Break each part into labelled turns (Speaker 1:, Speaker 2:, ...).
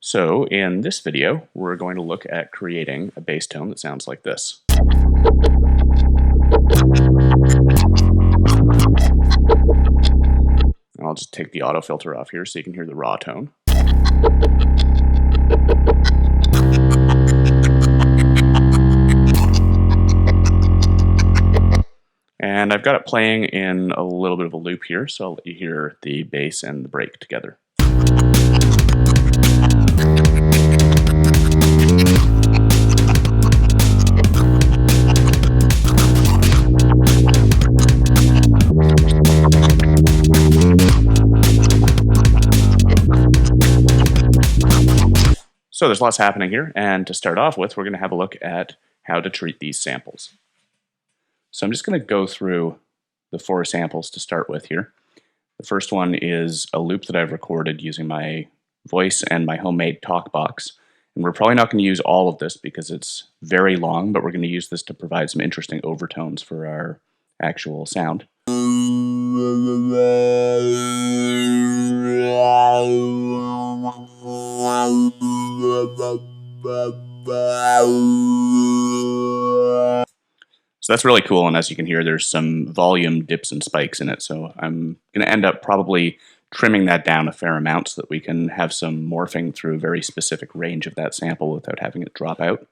Speaker 1: So in this video, we're going to look at creating a bass tone that sounds like this. I'll just take the auto filter off here so you can hear the raw tone. And I've got it playing in a little bit of a loop here, so I'll let you hear the bass and the break together. So there's lots happening here, and to start off with, we're going to have a look at how to treat these samples. So I'm just going to go through the 4 samples to start with here. The first one is a loop that I've recorded using my voice and my homemade talk box. And we're probably not going to use all of this because it's very long, but we're going to use this to provide some interesting overtones for our actual sound. So that's really cool, and as you can hear, there's some volume dips and spikes in it, so I'm going to end up probably trimming that down a fair amount so that we can have some morphing through a very specific range of that sample without having it drop out.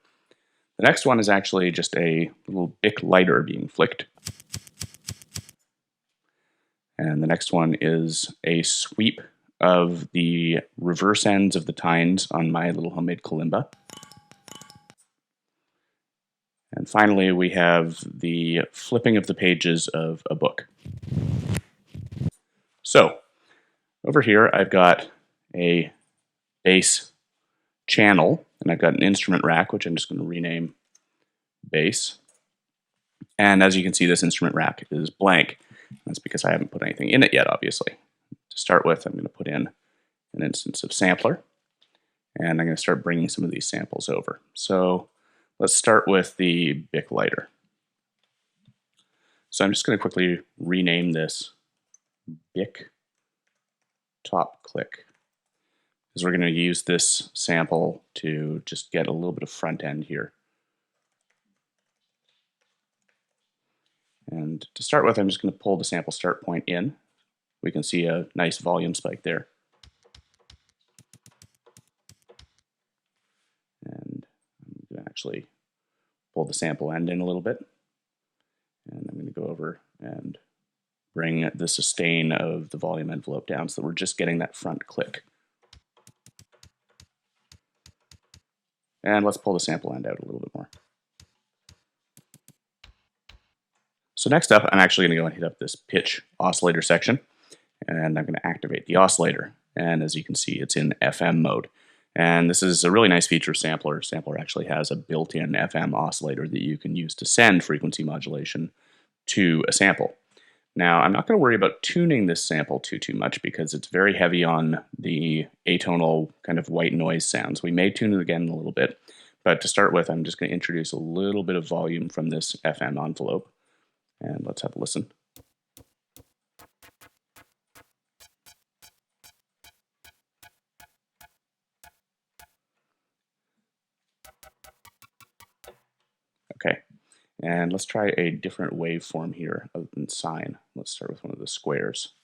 Speaker 1: The next one is actually just a little Bic lighter being flicked. And the next one is a sweep of the reverse ends of the tines on my little homemade kalimba. And finally, we have the flipping of the pages of a book. So, over here, I've got a bass channel, and I've got an instrument rack, which I'm just going to rename bass. And as you can see, this instrument rack is blank. That's because I haven't put anything in it yet, obviously. To start with, I'm going to put in an instance of sampler, and I'm going to start bringing some of these samples over. So let's start with the Bic lighter. So I'm just going to quickly rename this Bic top click, because we're going to use this sample to just get a little bit of front end here. And to start with, I'm just going to pull the sample start point in. We can see a nice volume spike there. And I'm going to actually pull the sample end in a little bit. And I'm going to go over and bring the sustain of the volume envelope down so that we're just getting that front click. And let's pull the sample end out a little bit more. So next up, I'm actually going to go and hit up this pitch oscillator section, and I'm going to activate the oscillator. And as you can see, it's in FM mode. And this is a really nice feature of Sampler. Sampler actually has a built-in FM oscillator that you can use to send frequency modulation to a sample. Now, I'm not going to worry about tuning this sample too much because it's very heavy on the atonal kind of white noise sounds. We may tune it again in a little bit, but to start with, I'm just going to introduce a little bit of volume from this FM envelope. And let's have a listen. Okay, and let's try a different waveform here other than sine. Let's start with one of the squares.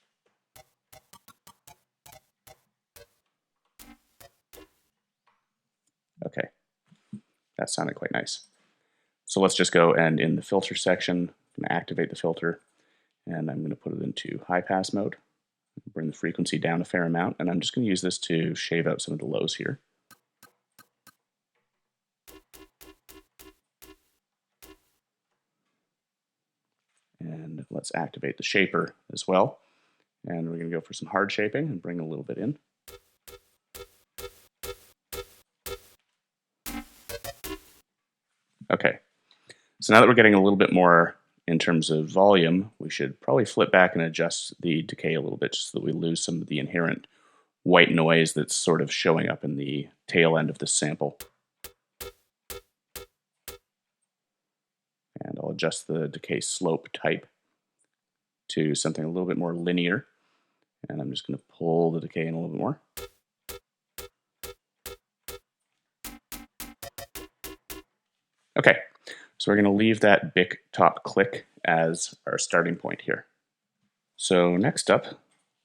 Speaker 1: Okay, that sounded quite nice. So let's just go and in the filter section, I'm going to activate the filter, and I'm going to put it into high pass mode. Bring the frequency down a fair amount, and I'm just going to use this to shave out some of the lows here. And let's activate the shaper as well. And we're going to go for some hard shaping and bring a little bit in. Okay, so now that we're getting a little bit more in terms of volume, we should probably flip back and adjust the decay a little bit just so that we lose some of the inherent white noise that's sort of showing up in the tail end of the sample. And I'll adjust the decay slope type to something a little bit more linear. And I'm just going to pull the decay in a little bit more. Okay, so we're going to leave that big top click as our starting point here. So next up,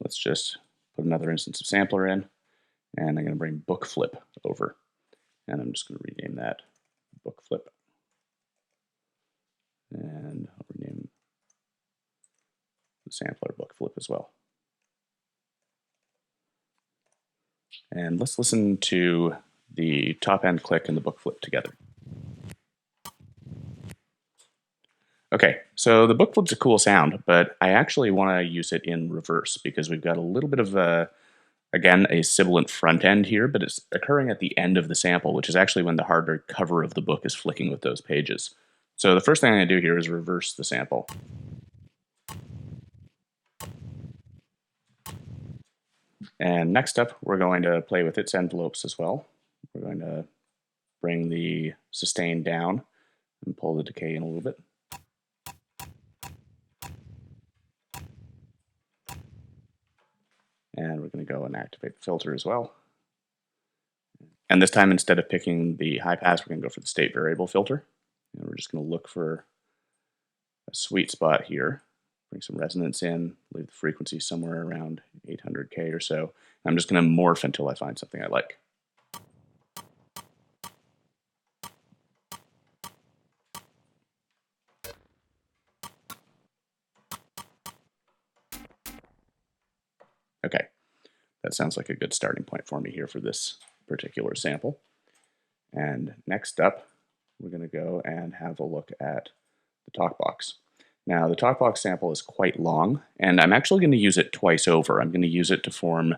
Speaker 1: let's just put another instance of sampler in, and I'm going to bring book flip over. And I'm just going to rename that book flip. And I'll rename the sampler book flip as well. And let's listen to the top end click and the book flip together. Okay, so the book flip's a cool sound, but I actually want to use it in reverse because we've got a little bit of again, a sibilant front end here, but it's occurring at the end of the sample, which is actually when the harder cover of the book is flicking with those pages. So the first thing I'm going to do here is reverse the sample. And next up, we're going to play with its envelopes as well. We're going to bring the sustain down and pull the decay in a little bit. And we're going to go and activate the filter as well. And this time, instead of picking the high pass, we're going to go for the state variable filter. And we're just going to look for a sweet spot here. Bring some resonance in, leave the frequency somewhere around 800K or so. I'm just going to morph until I find something I like. Okay, that sounds like a good starting point for me here for this particular sample. And next up, we're going to go and have a look at the talk box. Now, the talk box sample is quite long, and I'm actually going to use it twice over. I'm going to use it to form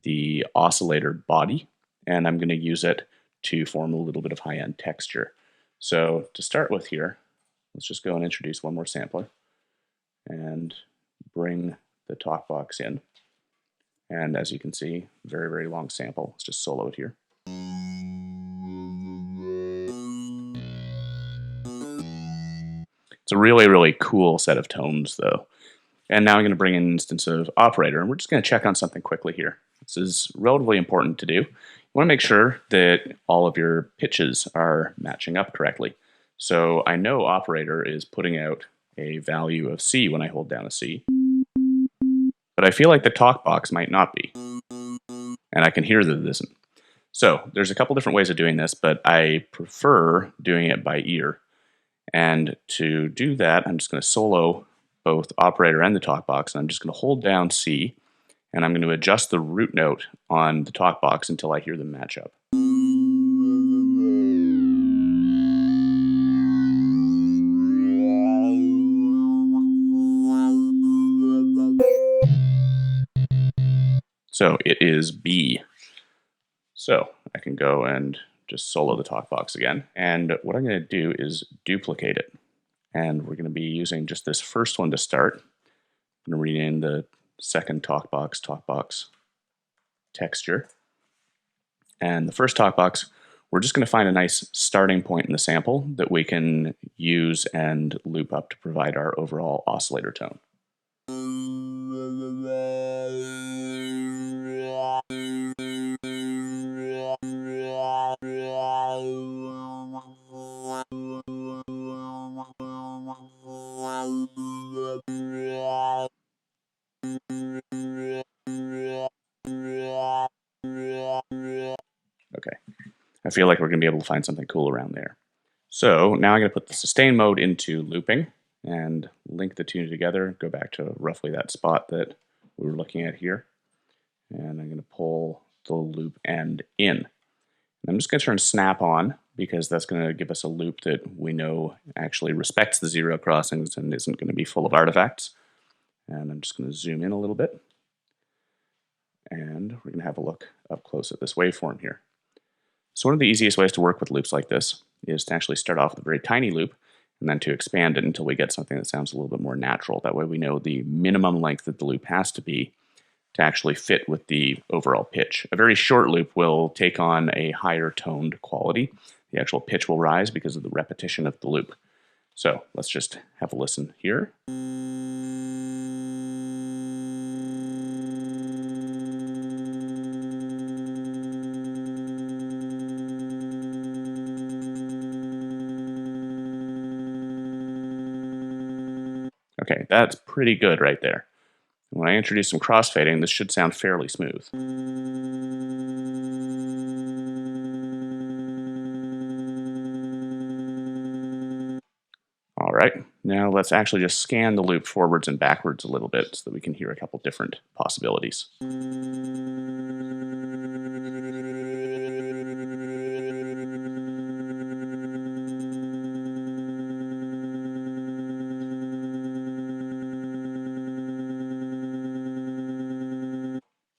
Speaker 1: the oscillator body, and I'm going to use it to form a little bit of high-end texture. So to start with here, let's just go and introduce one more sampler and bring the talk box in. And as you can see, very, very long sample. Let's just solo it here. It's a really, really cool set of tones, though. And now I'm going to bring in an instance of operator, and we're just going to check on something quickly here. This is relatively important to do. You want to make sure that all of your pitches are matching up correctly. So I know operator is putting out a value of C when I hold down a C, but I feel like the talk box might not be, and I can hear that it isn't. So there's a couple different ways of doing this, but I prefer doing it by ear. And to do that, I'm just going to solo both operator and the talk box, and I'm just going to hold down C, and I'm going to adjust the root note on the talk box until I hear them match up. So it is B. So I can go and just solo the talk box again. And what I'm going to do is duplicate it. And we're going to be using just this first one to start. I'm going to rename the second talk box texture. And the first talk box, we're just going to find a nice starting point in the sample that we can use and loop up to provide our overall oscillator tone. Okay, I feel like we're going to be able to find something cool around there. So now I'm going to put the sustain mode into looping and link the two together, go back to roughly that spot that we were looking at here. And I'm going to pull the loop end in. And I'm just going to turn snap on because that's going to give us a loop that we know actually respects the zero crossings and isn't going to be full of artifacts. And I'm just going to zoom in a little bit. And we're going to have a look up close at this waveform here. So one of the easiest ways to work with loops like this is to actually start off with a very tiny loop and then to expand it until we get something that sounds a little bit more natural. That way we know the minimum length that the loop has to be to actually fit with the overall pitch. A very short loop will take on a higher toned quality. The actual pitch will rise because of the repetition of the loop. So let's just have a listen here. Okay, that's pretty good right there. When I introduce some crossfading, this should sound fairly smooth. All right, now let's actually just scan the loop forwards and backwards a little bit so that we can hear a couple different possibilities.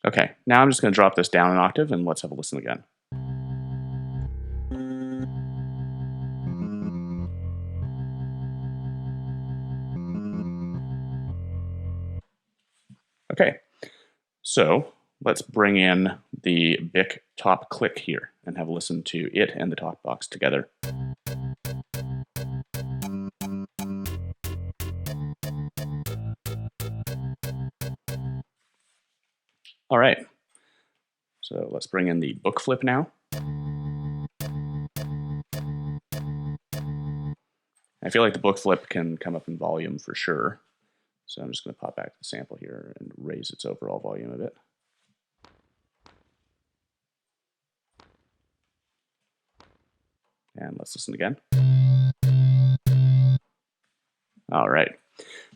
Speaker 1: Okay, now I'm just going to drop this down an octave and let's have a listen again. Okay, so let's bring in the Bic top click here and have a listen to it and the talk box together. All right, so let's bring in the book flip now. I feel like the book flip can come up in volume for sure. So I'm just going to pop back to the sample here and raise its overall volume a bit. And let's listen again. All right.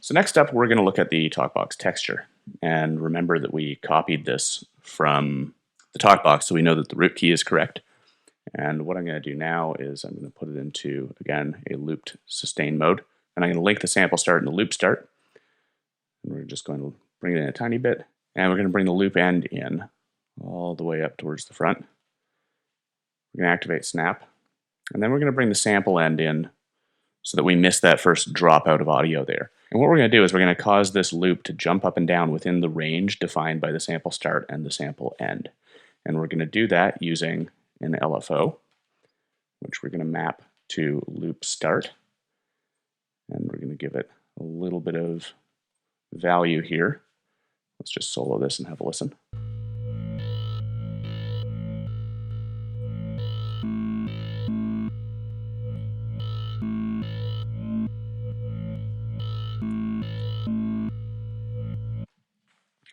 Speaker 1: So next up, we're going to look at the talkbox texture. And remember that we copied this from the talkbox, so we know that the root key is correct. And what I'm going to do now is I'm going to put it into, again, a looped sustain mode. And I'm going to link the sample start and the loop start. And we're just going to bring it in a tiny bit. And we're going to bring the loop end in all the way up towards the front. We're going to activate snap. And then we're going to bring the sample end in so that we miss that first drop out of audio there. And what we're going to do is we're going to cause this loop to jump up and down within the range defined by the sample start and the sample end. And we're going to do that using an LFO, which we're going to map to loop start. And we're going to give it a little bit of value here. Let's just solo this and have a listen.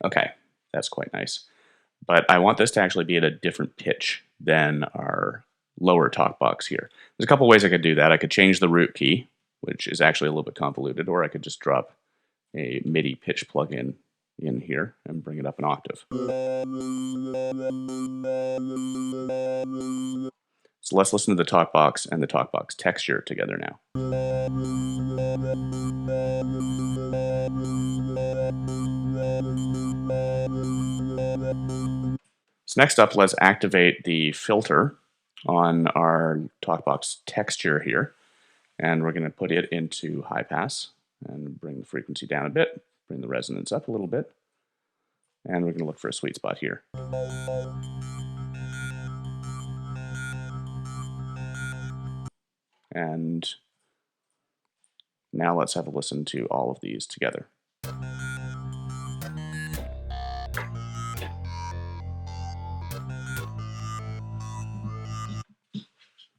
Speaker 1: Okay, that's quite nice. But I want this to actually be at a different pitch than our lower talk box here. There's a couple ways I could do that. I could change the root key, which is actually a little bit convoluted, or I could just drop a MIDI pitch plugin in here and bring it up an octave. So let's listen to the talk box and the talk box texture together now. So next up, let's activate the filter on our talkbox texture here. And we're going to put it into high pass and bring the frequency down a bit, bring the resonance up a little bit. And we're going to look for a sweet spot here. And now let's have a listen to all of these together.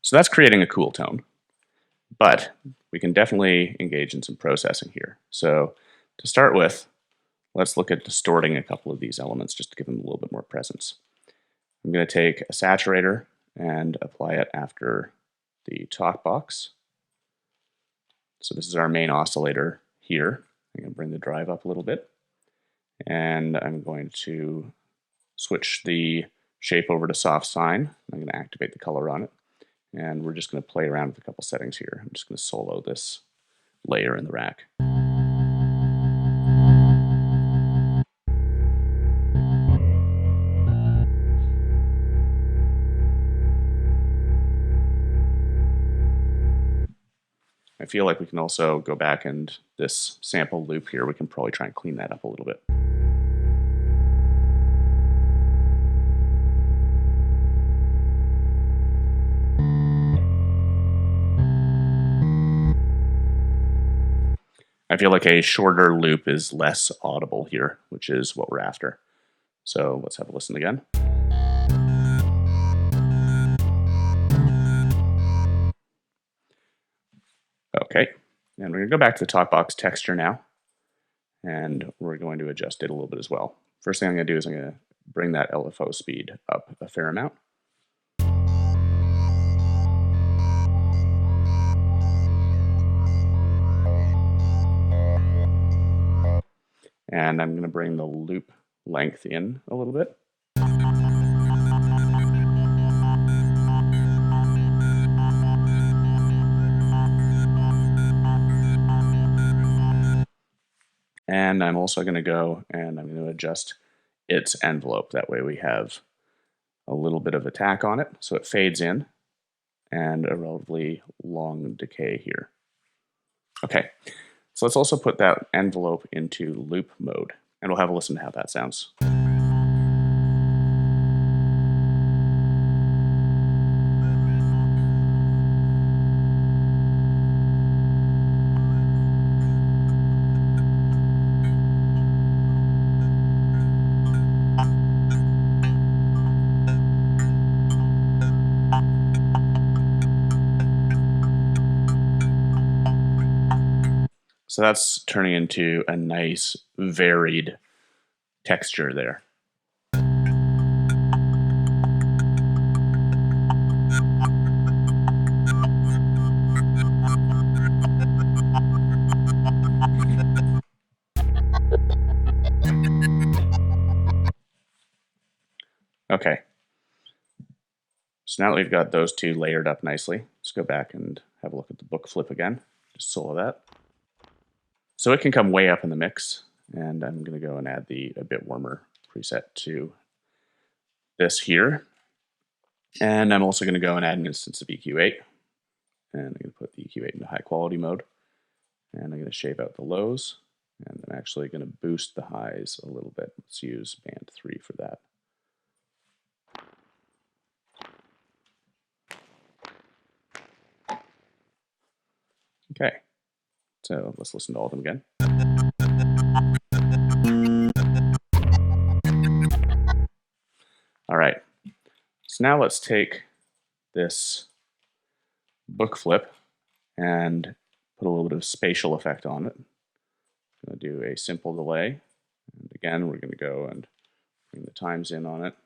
Speaker 1: So that's creating a cool tone, but we can definitely engage in some processing here. So to start with, let's look at distorting a couple of these elements just to give them a little bit more presence. I'm going to take a saturator and apply it after the talk box. So this is our main oscillator here. I'm going to bring the drive up a little bit, and I'm going to switch the shape over to soft sine. I'm going to activate the color on it. And we're just going to play around with a couple settings here. I'm just going to solo this layer in the rack. I feel like we can also go back and this sample loop here, we can probably try and clean that up a little bit. I feel like a shorter loop is less audible here, which is what we're after. So let's have a listen again. Okay, and we're going to go back to the talkbox texture now. and we're going to adjust it a little bit as well. First thing I'm going to do is I'm going to bring that LFO speed up a fair amount. And I'm going to bring the loop length in a little bit. And I'm also going to go and I'm going to adjust its envelope. That way we have a little bit of attack on it, so it fades in, and a relatively long decay here. Okay, so let's also put that envelope into loop mode, and we'll have a listen to how that sounds. So that's turning into a nice varied texture there. Okay. So now that we've got those two layered up nicely, let's go back and have a look at the book flip again. Just solo that. So it can come way up in the mix, and I'm going to go and add the a bit warmer preset to this here. And I'm also going to go and add an instance of EQ8, and I'm going to put the EQ8 into high quality mode, and I'm going to shave out the lows, and I'm actually going to boost the highs a little bit. Let's use band 3 for that. Okay, so let's listen to all of them again. All right, so now let's take this book flip and put a little bit of spatial effect on it. I'm going to do a simple delay, and again we're going to go and bring the times in on it,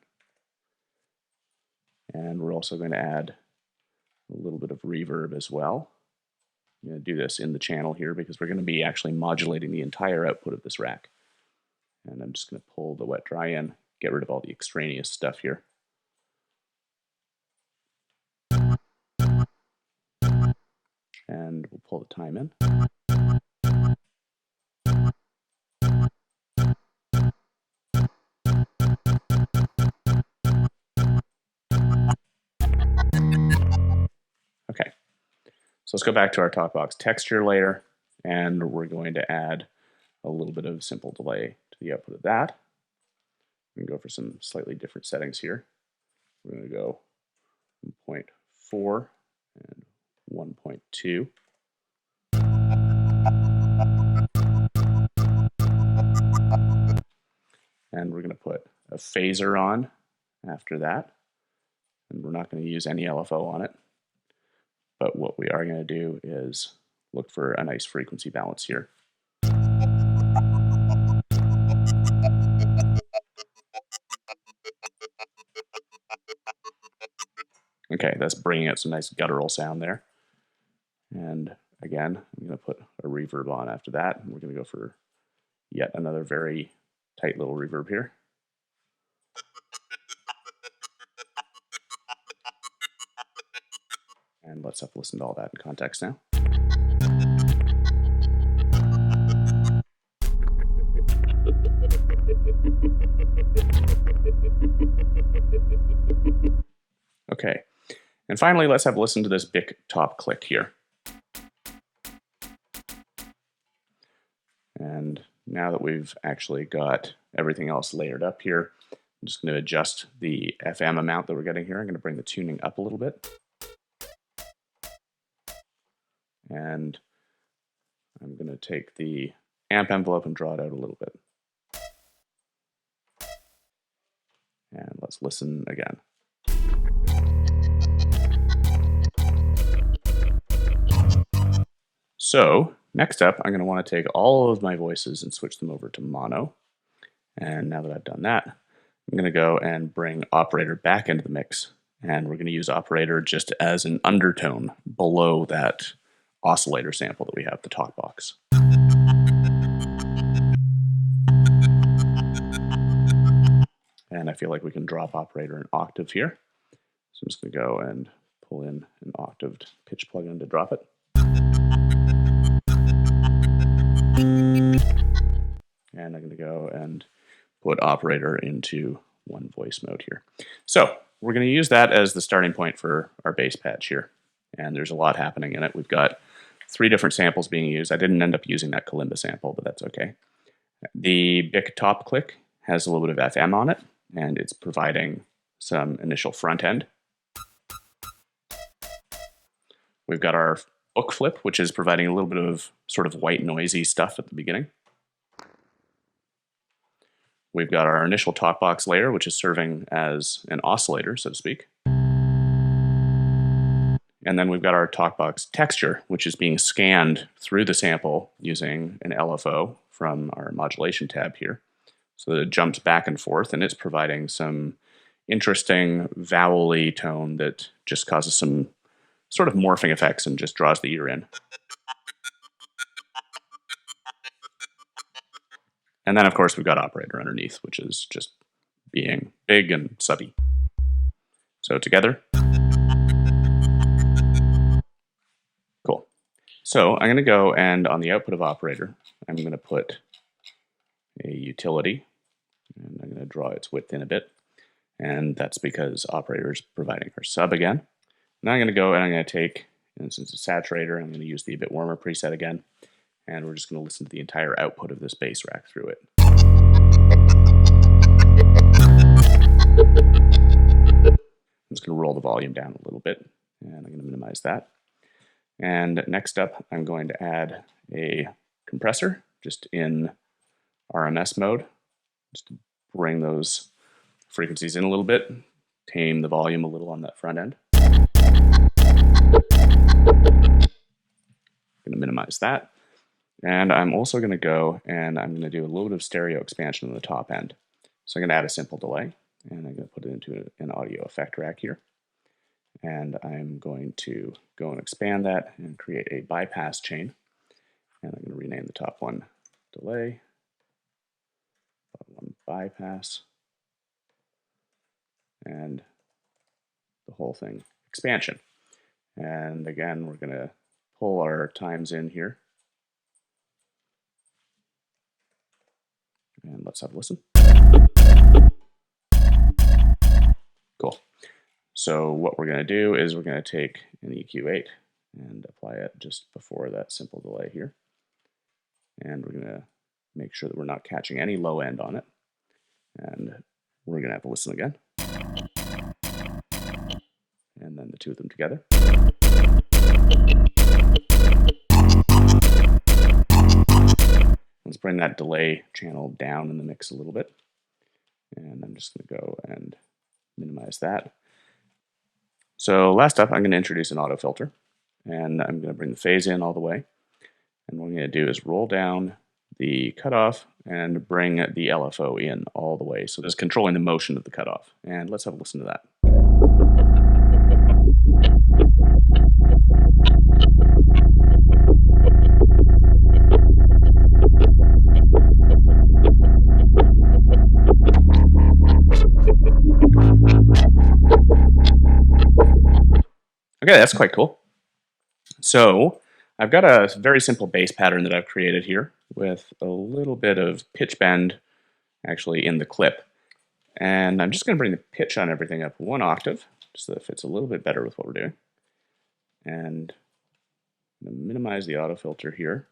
Speaker 1: and we're also going to add a little bit of reverb as well. I'm going to do this in the channel here because we're going to be actually modulating the entire output of this rack. And I'm just going to pull the wet dry in, get rid of all the extraneous stuff here. And we'll pull the time in. Okay, so let's go back to our talkbox texture layer, and we're going to add a little bit of simple delay to the output of that. I'm going to go for some slightly different settings here. We're going to go 1.4 and 1.2. And we're going to put a phaser on after that. And we're not going to use any LFO on it. But what we are going to do is look for a nice frequency balance here. Okay, that's bringing out some nice guttural sound there. And again, I'm going to put a reverb on after that. And we're going to go for yet another very tight little reverb here. And let's have to listen to all that in context now. Okay, and finally, let's have a listen to this big top click here. And now that we've actually got everything else layered up here, I'm just going to adjust the FM amount that we're getting here. I'm going to bring the tuning up a little bit. And I'm going to take the amp envelope and draw it out a little bit. And let's listen again. So Next up, I'm going to want to take all of my voices and switch them over to mono. And now that I've done that, I'm going to go and bring operator back into the mix. And we're going to use operator just as an undertone below that oscillator sample that we have, the talk box. And I feel like we can drop operator an octave here. So I'm just going to go and pull in an octaved pitch plugin to drop it. And I'm going to go and put operator into one voice mode here. So we're going to use that as the starting point for our bass patch here. And there's a lot happening in it. We've got 3 different samples being used. I didn't end up using that kalimba sample, but that's okay. The Bic top click has a little bit of FM on it, and it's providing some initial front end. We've got our book flip, which is providing a little bit of sort of white noisy stuff at the beginning. We've got our initial talk box layer, which is serving as an oscillator, so to speak. And then we've got our talk box texture, which is being scanned through the sample using an LFO from our modulation tab here. So that it jumps back and forth, and it's providing some interesting vowel-y tone that just causes some sort of morphing effects and just draws the ear in. And then, of course, we've got operator underneath, which is just being big and subby. So together. Cool. So I'm going to go and on the output of operator, I'm going to put a utility, and I'm going to draw its width in a bit. And that's because operator is providing our sub again. Now I'm going to go and I'm going to take, and since it's saturator, I'm going to use the A Bit Warmer preset again. And we're just going to listen to the entire output of this bass rack through it. I'm just going to roll the volume down a little bit, and I'm going to minimize that. And next up, I'm going to add a compressor just in RMS mode, just to bring those frequencies in a little bit, tame the volume a little on that front end. I'm going to minimize that. And I'm also going to go and I'm going to do a little bit of stereo expansion on the top end. So I'm going to add a simple delay, and I'm going to put it into an audio effect rack here. And I'm going to go and expand that and create a bypass chain. And I'm going to rename the top one delay, bottom one bypass, and the whole thing expansion. And again, we're going to pull our times in here. And let's have a listen. Cool. So what we're going to do is we're going to take an EQ8 and apply it just before that simple delay here. And we're going to make sure that we're not catching any low end on it. And we're going to have a listen again. And then the two of them together. Let's bring that delay channel down in the mix a little bit. And I'm just going to go and minimize that. So last up, I'm going to introduce an auto filter. And I'm going to bring the phase in all the way. And what I'm going to do is roll down the cutoff and bring the LFO in all the way. So this is controlling the motion of the cutoff. And let's have a listen to that. Okay, that's quite cool. So I've got a very simple bass pattern that I've created here with a little bit of pitch bend actually in the clip. And I'm just going to bring the pitch on everything up 1 octave so that it fits a little bit better with what we're doing. And I'm going to minimize the auto filter here.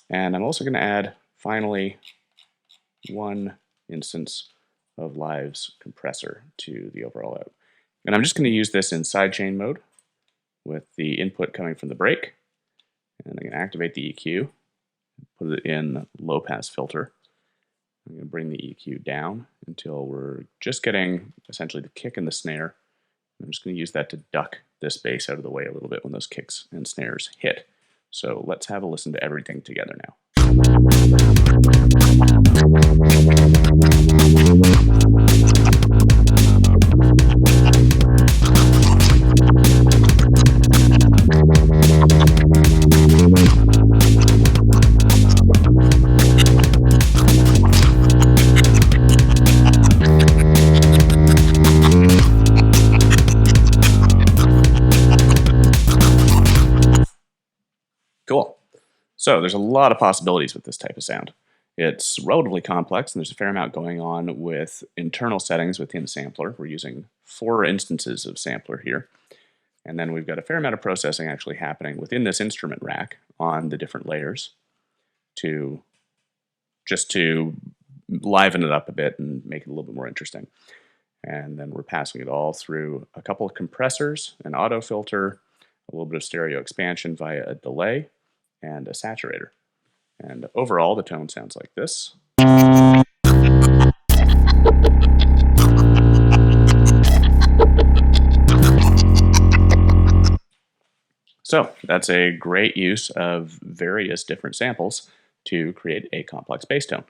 Speaker 1: And I'm also going to add, finally, 1 instance of Live's compressor to the overall out. And I'm just going to use this in sidechain mode with the input coming from the break. And I'm going to activate the EQ, put it in low pass filter. I'm going to bring the EQ down until we're just getting essentially the kick and the snare I'm just going to use that to duck this bass out of the way a little bit when those kicks and snares hit. So let's have a listen to everything together now. Cool. So there's a lot of possibilities with this type of sound. It's relatively complex, and there's a fair amount going on with internal settings within the sampler. We're using 4 instances of sampler here. And then we've got a fair amount of processing actually happening within this instrument rack on the different layers to liven it up a bit and make it a little bit more interesting. And then we're passing it all through a couple of compressors, an auto filter, a little bit of stereo expansion via a delay, and a saturator. And overall, the tone sounds like this. So that's a great use of various different samples to create a complex bass tone.